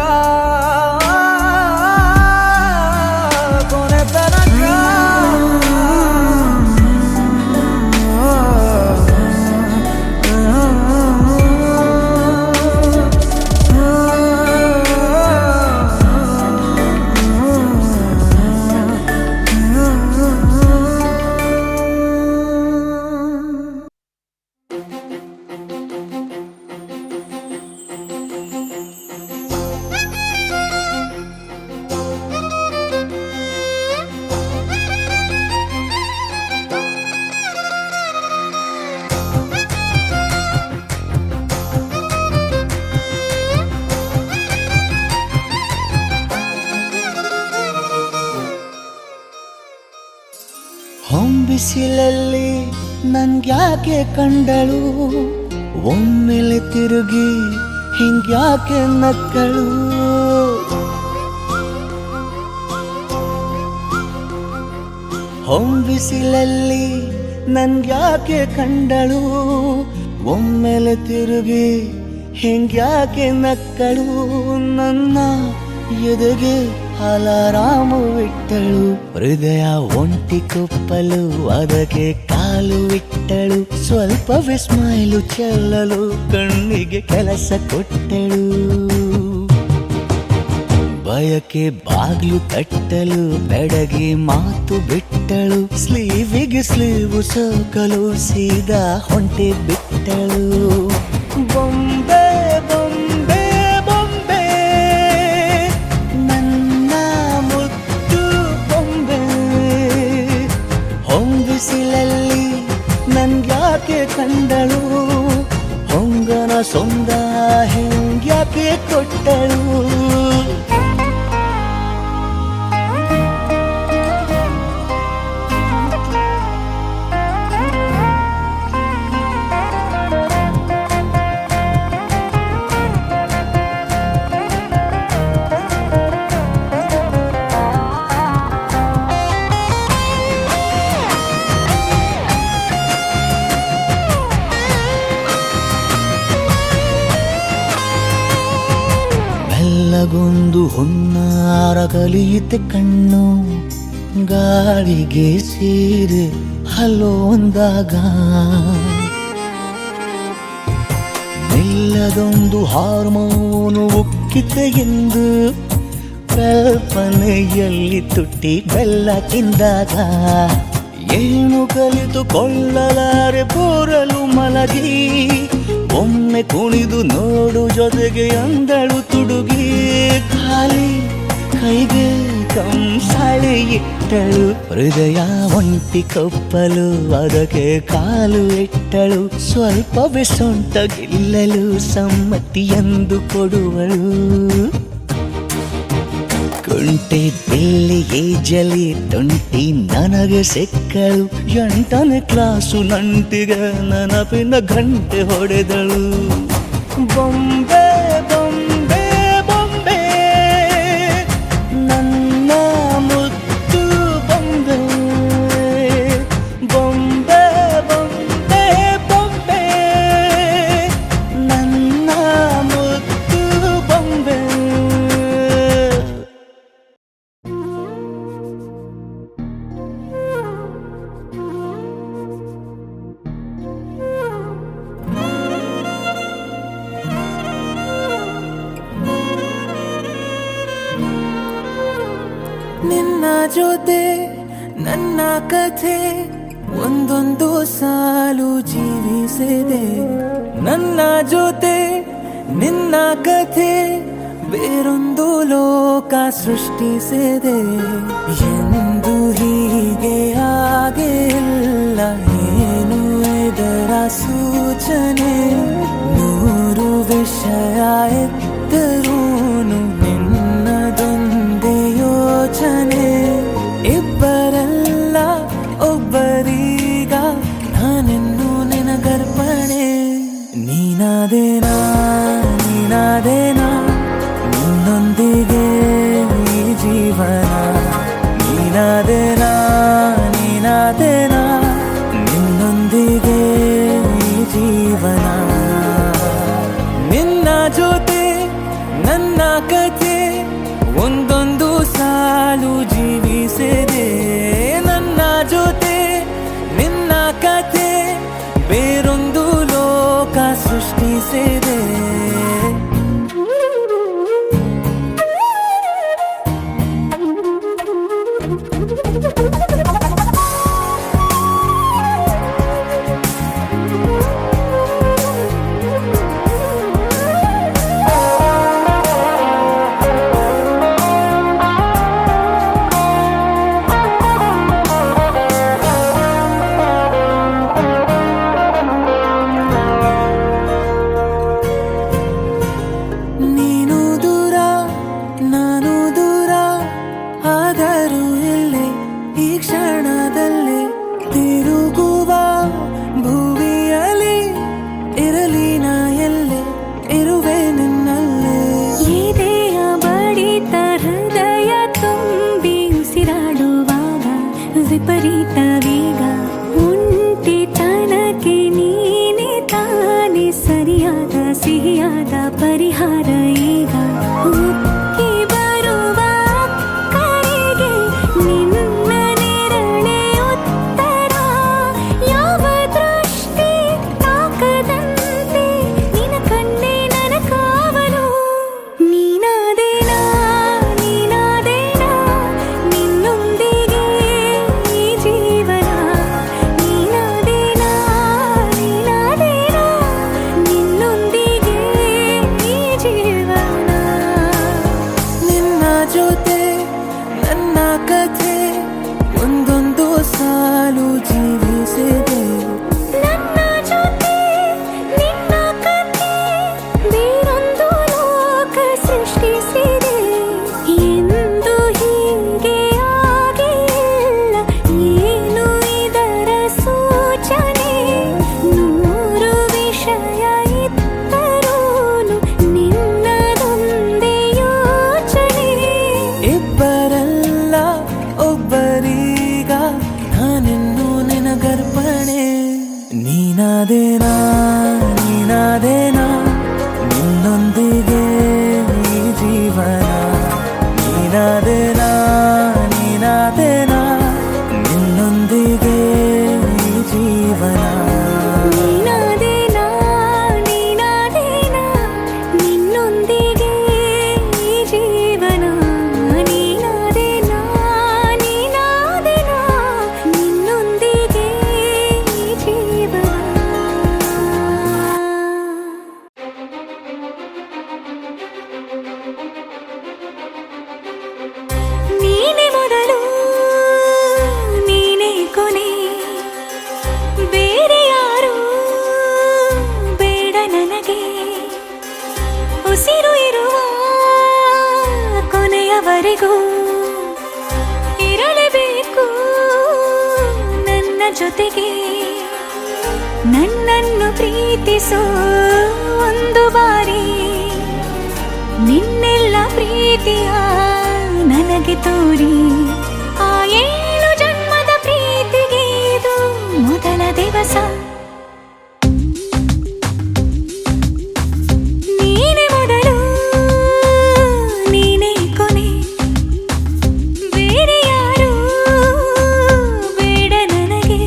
ಹೊಂಬಿಸಿಲಲ್ಲಿ ನನ್ಗ್ಯಾಕೆ ಕಂಡಳು ಒಮ್ಮೆಲೆ ತಿರುಗಿ ಹಿಂಗ್ಯಾಕೆ ನಕ್ಕಳು ಹೊಂಬಿಸಿಲಲ್ಲಿ ನನ್ಗ್ಯಾಕೆ ಕಂಡಳು ಒಮ್ಮೆಲೆ ತಿರುಗಿ ಹಿಂಗ್ಯಾಕೆ ನಕ್ಕಳು ನನ್ನ ಎದೆಗೆ ಅಲಾರಾಮು ಇಟ್ಟಳು ಹೃದಯ ಒಂಟಿ ಕೊಪ್ಪಲು ಅದಕ್ಕೆ ಕಾಲು ಇಟ್ಟಳು ಸ್ವಲ್ಪವೇ ಸ್ಮೈಲು ಚೆಲ್ಲಲು ಕಣ್ಣಿಗೆ ಕೆಲಸ ಕೊಟ್ಟಳು ಬಯಕೆ ಬಾಗ್ಲು ತಟ್ಟಲು ಬೆಡಗಿ ಮಾತು ಬಿಟ್ಟಳು ಸ್ಲೀವಿಗೆ ಸ್ಲೀವು ಸೋಕಲು ಸೀದಾ ಹೊಂಟೆ ಬಿಟ್ಟಳು ಬೊಂಬೆ ಬೊಂಬೆ ಬೊಂಬೆ ನನ್ನ ಮುದ್ದು ಬೊಂಬೆ ಹೊಂಬಿಸಿಲಲ್ಲಿ ನನ್ಗ್ಯಾಕೆ ಕಂಡಳು ಹೊಂಗನ ಸೊಂದ ಹೆಂಗ್ಯಾಕೆ ಕೊಟ್ಟಳು ಗೊಂದು ಹೊನ್ನಾರ ಕಲಿಯುತ್ತೆ ಕಣ್ಣು ಗಾಳಿಗೆ ಸೀರೆ ಹಲೋಂದಾಗ ಮೆಲ್ಲದೊಂದು ಹಾರ್ಮೋನು ಉಕ್ಕಿತೆ ಎಂದು ಕಲ್ಪನೆಯಲ್ಲಿ ತುಟ್ಟಿ ಬೆಲ್ಲ ತಿಂದಾಗ ಏನು ಕಲಿತುಕೊಳ್ಳಲಾರೆ ಬೋರಲು ಮಲಗಿ ಒಮ್ಮೆ ಕುಣಿದು ನೋಡು ಜೊತೆಗೆ ಅಂದಳು ತುಡುಗಿ ಖಾಲಿ ಕೈಗೆ ಕಂಸಾಳೆ ಇಟ್ಟಳು ಹೃದಯ ಒಂಟಿ ಕಪ್ಪಲು ಅದಕ್ಕೆ ಕಾಲು ಇಟ್ಟಳು ಸ್ವಲ್ಪವೇ ಸೊಂಟ ಗೆಲ್ಲಲು ಸಮ್ಮತಿ ಎಂದು ಕೊಡುವಳು ಕುಂಟೆ ಬೆಳ್ಳಿಗೆ ಜಲಿ ತುಂಟಿ ನನಗೆ ಸಿಕ್ಕಳು 8ನೇ ಕ್ಲಾಸು ನಂಟಿಗೆ ನೆನಪಿನ ಗಂಟೆ ಹೊಡೆದಳು ಬೊಂಬೆ ಬೊಂಬೆ ಬೊಂಬೆ ನನ್ನ ಮುದ್ದು ಬೊಂಬೆ ಬೊಂಬೆ ಬೊಂಬೆ ಬೊಂಬೆ ನನ್ನ ಮುದ್ದು ಬೊಂಬೆ ನಿನ್ನ ಜೊತೆ ನನ್ನ ಕಥೆ ಒಂದೊಂದು ಸಾಲು ಜೀವಿಸಿದೆ ನನ್ನ ಜೊತೆ ನಿನ್ನ ಕಥೆ ಬೇರೊಂದು ಲೋಕ ಸೃಷ್ಟಿಸಿದೆ ಹೀಗೆ ಆಗಿಲ್ಲ ಏನು ಇದರ ಸೂಚನೆ ನೂರು ವಿಷಯ ಎತ್ತರೂನು ನಿನ್ನದೊಂದೇ ಯೋಚನೆ ಇಬ್ಬರಲ್ಲ ಒಬ್ಬರೀಗ ನಾನಿನ್ನು ನಿನಗರ್ಪಣೆ ನೀನಾದೇನಾ ನೀನಾದೇನಾ ನಿನ್ನೊಂದಿಗೆ ಈ ಜೀವನ ನೀನಾದೇನಾ ನೀನಾದೇನಾ ನಿನ್ನೊಂದಿಗೆ ಈ ಜೀವನ ನಿನ್ನ ಜೊತೆ ನನ್ನ ಕಥೆ ಒಂದೊಂದು ಸಾಲು ಜೀವಿಸಿದೆ ನನ್ನ ಜೊತೆ ನಿನ್ನ ಕಥೆ ಬೇರೊಂದು ಲೋಕ ಸೃಷ್ಟಿಸಿದೆ ನೀನು ದೂರ ನಾನು ದೂರ ಆದರೂ ಇಲ್ಲೇ ಈ ಕ್ಷಣದಲ್ಲೇ ತಿರುಗುವ ಭುವಿಯಲ್ಲಿ ಇರಲಿ ನಾ ಎಲ್ಲೇ ಇರುವೆ ನಿನ್ನಲ್ಲೇ ಎದೆಯ ಬಡಿತ ಹೃದಯ ತುಂಬಿ ಉಸಿರಾಡುವಾಗ ವಿಪರೀತ ವೇಗ ಒಂಟಿತನಕ್ಕೆ ನೀನೆ ತಾನೆ ಸರಿಯಾದ ಸಿಹಿಯಾದ ಪರಿಹಾರ ಈಗ ಉಕ್ಕಿ ಬರುವ ಕರೆಗೆ ನಿನ್ನ ನೆರಳೆ ಉತ್ತರ ಯಾವ ದೃಷ್ಟಿ ತಾಕದಂತೆ ನಿನ ಕಣ್ಣೆ ನನ್ನ ಕಾವಲು ನೀನಾದೇನಾ ನೀನಾದೇನಾ ನಿನ್ನೊಂದಿಗೆ ಈ ಜೀವನ ನೀನಾದೇನಾ ನೀನಾದೇನಾ ನಿನ್ನೊಂದಿಗೆ ಈ ಜೀವನ ನಿನ್ನ ಜೊತೆ ನನ್ನ ಕಥೆ ಒಂದೊಂದು ಸಾಲು ಜೀವಿಸಿದೆ ನನ್ನ ಜೊತೆ ನಿನ್ನ ಕಥೆ ಬೇರೊಂದು ಲೋಕ ಸೃಷ್ಟಿಸಿದೆ ಎಂದು ಹೀಗೆ ಆಗಿಲ್ಲ ಏನು ಇದರ ಸೂಚನೆ ನೂರು ವಿಷಯ ಇತ್ತರೂನು ನಿನ್ನದೊಂದೇ ಯೋಚನೆ ಇಬ್ಬರಲ್ಲ ಒಬ್ಬರೀಗ ನಾನಿನ್ನು ನಿನಗರ್ಪಣೆ ನೀನಾದೇನಾ ನೀನಾದೇನಾ ನಿನ್ನೊಂದಿಗೆ ಈ ಜೀವನ ನೀನಾದೇನಾ ನೀನಾದೇನಾ ನಿನ್ನೊಂದಿಗೆ ಈ ಜೀವನ ನೀನಾದೇನಾ ನೀನಾದೇನಾ ನಿನ್ನೊಂದಿಗೆ ಈ ಜೀವನ ನೀನಾದೇನಾ ನೀನಾದೇನಾ ನಿನ್ನೊಂದಿಗೆ ಈ ಜೀವನ ನೀನೆ ಮೊದಲು ನೀನೆ ಕೊನೆ ಬೇರೆ ಯಾರು ಬೇಡ ನನಗೆ ಉಸಿರು ಇರುವ ಕೊನೆಯವರೆಗೂ ಇರಲೇಬೇಕು ನನ್ನ ಜೊತೆಗೆ ನನ್ನನ್ನು ಪ್ರೀತಿಸೋ ಒಂದು ಬಾರಿ ನಿನ್ನೆಲ್ಲ ಪ್ರೀತಿಯ ನನಗೆ ತೋರಿ ಆ 7 ಜನ್ಮದ ಪ್ರೀತಿಗೆ ಇದು ಮೊದಲ ದಿವಸ ನೀನೆ ಮೊದಲು ನೀನೆ ಕೊನೆ ಬೇರೆ ಯಾರು ಬೇಡ ನನಗೆ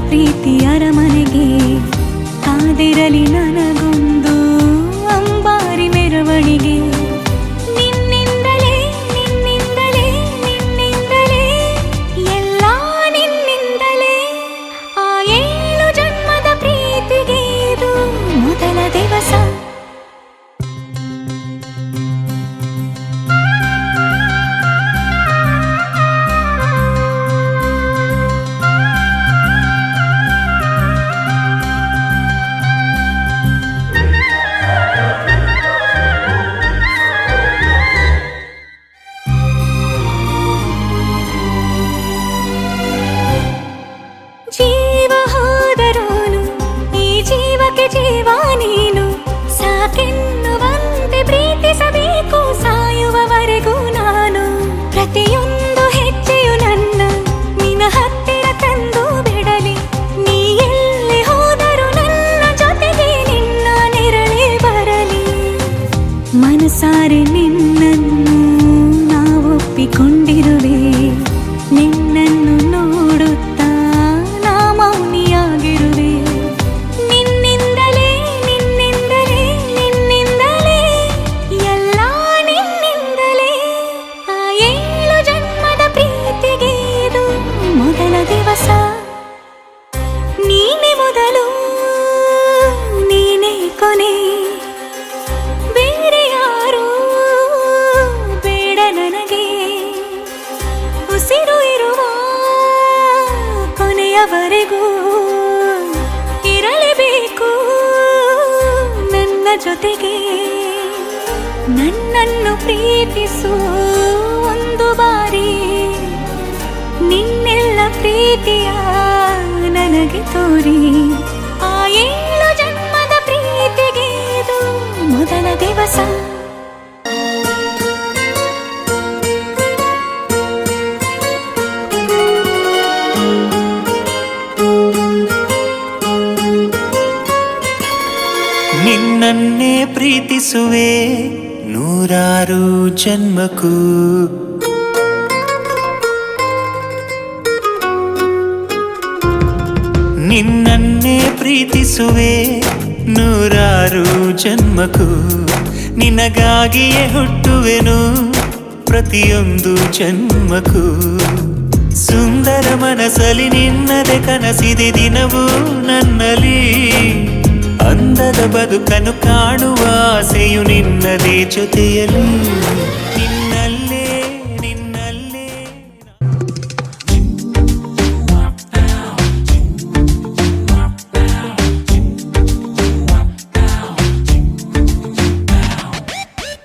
ಪ್ರೀತಿ ಅರಮನೆಗೆ ಕಾದಿರಲಿ ನನಗೊಂದು ಅಂಬಾರಿ ಮೆರವಣಿಗೆ ನಿನ್ನಿಂದಲೇ ನಿನ್ನಿಂದಲೇ ನಿನ್ನಿಂದಲೇ ಎಲ್ಲ ನಿನ್ನಿಂದಲೇ ಆ 7 ಜನ್ಮದ ಪ್ರೀತಿಗೆ ಇದು ಮೊದಲ ದಿವಸ ಜೀವ ಹೋದರೋನು ಈ ಜೀವಕ್ಕೆ ಜೀವ ನೀನು ಸಾಕೆನ್ನುವಂತೆ ಪ್ರೀತಿಸಬೇಕು ಸಾಯುವವರೆಗೂ ನಾನು ಪ್ರತಿಯೊಂದು ಹೆಜ್ಜೆಯು ನನ್ನ ನಿನ್ನ ಹತ್ತಿರ ತಂದು ಬಿಡಲಿ ನೀ ಎಲ್ಲಿ ಹೋದರೂ ನನ್ನ ಜೊತೆಗೆ ನಿನ್ನ ನೆರಳೇ ಬರಲಿ ಮನಸಾರೆ ನಿನ್ನನ್ನು ನಾವೊಪ್ಪಿಕೊಂಡಿರುವೆ ನಿನ್ನನ್ನು ನೋಡುತ್ತಾ ನಾ ಮೌನಿಯಾಗಿರುವೆ ನಿನ್ನಿಂದಲೇ ನಿನ್ನಿಂದಲೇ ನಿನ್ನಿಂದಲೇ ಎಲ್ಲ ನಿನ್ನಿಂದಲೇ ಆ 7 ಜನ್ಮದ ಪ್ರೀತಿಗೆ ಇದು ಮೊದಲ ದಿವಸ ನೀನೇ ಮೊದಲು ನೀನೇ ಕೊನೆ ಬೇರೆ ಯಾರು ಬೇಡ ನನಗೆ ಉಸಿರು ಇರುವ ಕೊನೆಯವರೆಗೂ ಇರಲೇಬೇಕು ನನ್ನ ಜೊತೆಗೆ ನನ್ನನ್ನು ಪ್ರೀತಿಸು ಒಂದು ಬಾರಿ ನಿನ್ನೆಲ್ಲ ಪ್ರೀತಿಯ ನನಗೆ ತೋರಿ ಆ 7 ಜನ್ಮದ ಪ್ರೀತಿಗೆ ಇದು ಮೊದಲ ದಿವಸ ನಿನ್ನನ್ನೇ ಪ್ರೀತಿಸುವೆ ನೂರಾರು ಜನ್ಮಕ್ಕೂ ನಿನ್ನನ್ನೇ ಪ್ರೀತಿಸುವೆ ನೂರಾರು ಜನ್ಮಕ್ಕೂ ನಿನಗಾಗಿಯೇ ಹುಟ್ಟುವೆನು ಪ್ರತಿಯೊಂದು ಜನ್ಮಕ್ಕೂ ಸುಂದರ ಮನಸ್ಸಲ್ಲಿ ನಿನ್ನದೆ ಕನಸಿದೆ ದಿನವೂ ನನ್ನಲ್ಲಿ ಅಂದದ ಬದುಕನ್ನು ಕಾಣುವ ಆಸೆಯು ನಿನ್ನದೇ ಜೊತೆಯಲ್ಲಿ ನಿನ್ನಲ್ಲೇ ನಿನ್ನಲ್ಲೇ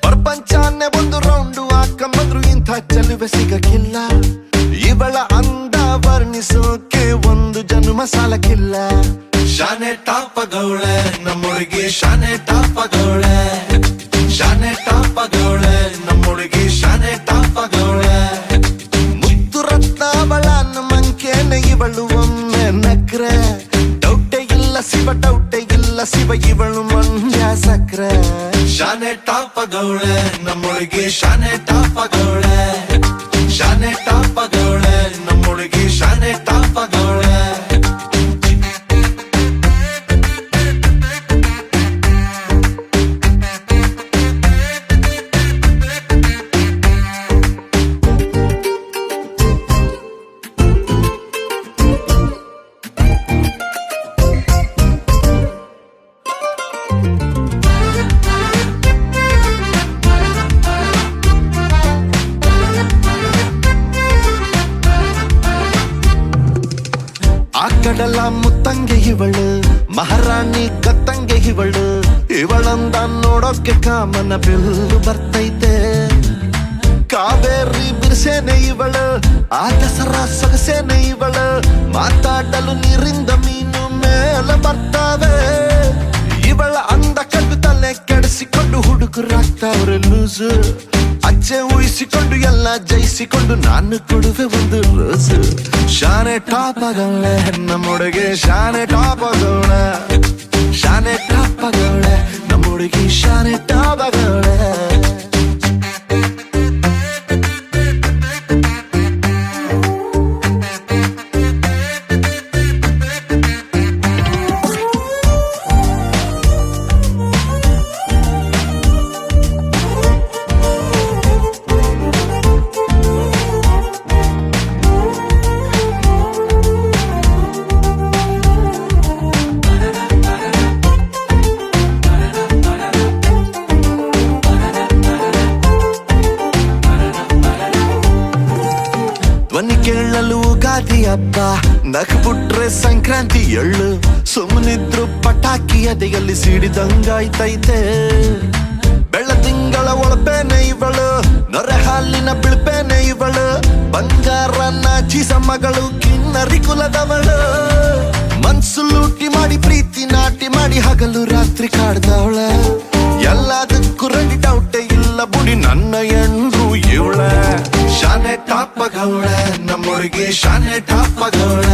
ಪ್ರಪಂಚನೇ ಒಂದು ರೌಂಡು ಹಾಕಂಬಂದ್ರು ಇಂಥ ಚೆಲುವೆ ಸಿಗಕ್ಕಿಲ್ಲ ಇವಳ ಅಂದ ವರ್ಣಿಸೋಕೆ ಒಂದು ಜನ್ಮ ಸಾಲಕ್ಕಿಲ್ಲ ಶಾನೆ ಟಾಪಗೌಳೆ ನಮ್ಮುಡುಗಿ ಶಾನೆ ಟಾಪಗೌಳೆ ಶಾನೆ ಟಾಪಗೌಳೆ ನಮ್ಮುಡುಗಿ ಶಾನೆ ಟಾಪಗೌಳೆ ಮುತ್ತು ರತ್ನ ಅವಳ ಮಂಕೇನೆ ಇವಳು ಒಮ್ಮೆ ನಕ್ರೆ ಡೌಟೆ ಇಲ್ಲ ಶಿವ ಇವಳು ಮಂಡ್ಯ ಸಕ್ರೆ ಶಾನೆ ಟಾಪಗೌಳೆ ನಮ್ಮುಡುಗಿ ಶಾನೆ ಟಾಪಗೌಳೆ ಶಾನೆ ಟಾಪಗೌಳೆ ನಮ್ಮುಡುಗಿ ಶಾನೆ ಟಾಪಗೌಳೆ ಕಡಲ ಮುತ್ತಂಗೆ ಇವಳು ಮಹಾರಾಣಿ ಕತ್ತಂಗೆ ಇವಳಂದ ನೋಡೋಕೆ ಕಾಮನ ಬಿಲ್ಲು ಬರ್ತೈತೆ ಕಾವೇರಿ ಬಿರ್ಸೇನೆ ಇವಳು ಆ ದಸರಾ ಸೊಗಸೇನೆ ಇವಳು ಮಾತಾಡಲು ನೀರಿಂದ ಮೀನು ಮೇಲೆ ಬರ್ತಾವೆ ಇವಳ ಅಂದ ಕಂಡು ತಲೆ ಕೆಡಿಸಿಕೊಂಡು ಹುಡುಗರಾಗ್ತಾವ್ರೆ ಲೂಸು ಅಜ್ಜೆ ಊಹಿಸಿಕೊಂಡು ಎಲ್ಲ ಜಯಿಸಿಕೊಂಡು ನಾನು ಕೊಡುವೆ ಒಂದು ರೋಸು ಶಾನೆ ಟಾಪಗೌಳೆ ನಮ್ಮೊಳಗೆ ಶಾನೆ ಟಾಪಗೌಳೆ ಶಾನೆ ಟಾಪಗೌಳೆ ನಮ್ಮೊಳಗೆ ಶಾನೆ ಟಾಪಗೌಳೆ ನಕ್ಬಿಟ್ರೆ ಸಂಕ್ರಾಂತಿ ಎಳ್ಳು ಸುಮ್ಮನಿದ್ರು ಪಟಾಕಿ ಎದೆಯಲ್ಲಿ ಸಿಡಿದಂಗಾಯ್ತೈತೆ ಬೆಳ್ಳ ತಿಂಗಳ ಒಳಪೇನೆ ಇವಳು ನೊರೆ ಹಾಲಿನ ಬಿಳ್ಪೇನೆ ಇವಳು ಬಂಗಾರ ನಾಚಿಸ ಮಗಳು ಕಿನ್ನರಿ ಕುಲದವಳು ಮನ್ಸು ಲೂಟಿ ಮಾಡಿ ಪ್ರೀತಿ ನಾಟಿ ಮಾಡಿ ಹಗಲು ರಾತ್ರಿ ಕಾಡ್ದವಳ ಎಲ್ಲದಕ್ಕೂ ರೆಡಿ ಡೌಟೇ ಇಲ್ಲ ಬುಡಿ ನನ್ನ ಎಂಡ್ರು ಇವಳ ಶಾನೆ ಟಾಪಗವಳ ನಮ್ಮೊಳಗೆ ಶಾನೆ ಟಾಪಗವಳ